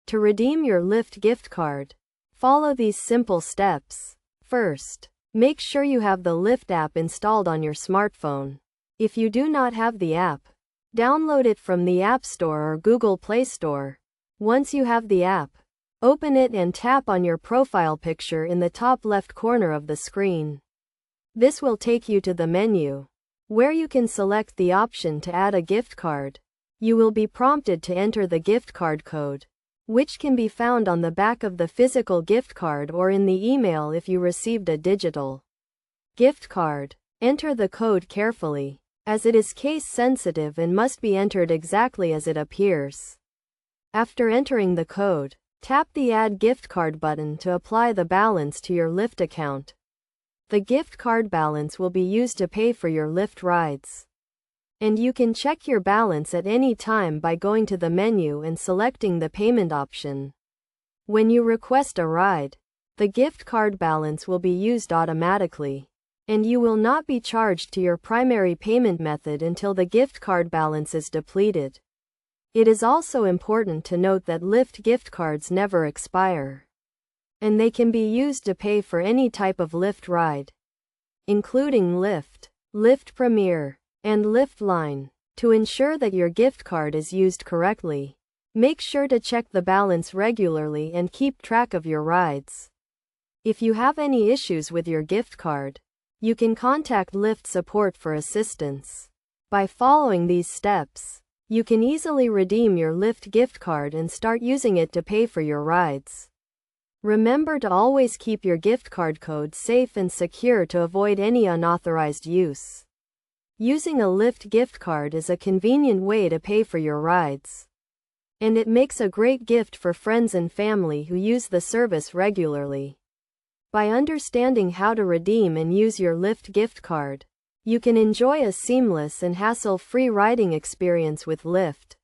To redeem your Lyft gift card, follow these simple steps. First, make sure you have the Lyft app installed on your smartphone. If you do not have the app, download it from the App Store or Google Play Store. Once you have the app, open it and tap on your profile picture in the top left corner of the screen. This will take you to the menu, where you can select the option to add a gift card. You will be prompted to enter the gift card code, which can be found on the back of the physical gift card or in the email if you received a digital gift card. Enter the code carefully, as it is case sensitive and must be entered exactly as it appears. After entering the code, tap the Add Gift Card button to apply the balance to your Lyft account. The gift card balance will be used to pay for your Lyft rides. And you can check your balance at any time by going to the menu and selecting the payment option. When you request a ride, the gift card balance will be used automatically, and you will not be charged to your primary payment method until the gift card balance is depleted. It is also important to note that Lyft gift cards never expire, and they can be used to pay for any type of Lyft ride, including Lyft, Lyft Premier, and Lyft Line. To ensure that your gift card is used correctly, make sure to check the balance regularly and keep track of your rides. If you have any issues with your gift card, you can contact Lyft support for assistance. By following these steps, you can easily redeem your Lyft gift card and start using it to pay for your rides. Remember to always keep your gift card code safe and secure to avoid any unauthorized use. Using a Lyft gift card is a convenient way to pay for your rides, and it makes a great gift for friends and family who use the service regularly. By understanding how to redeem and use your Lyft gift card, you can enjoy a seamless and hassle-free riding experience with Lyft.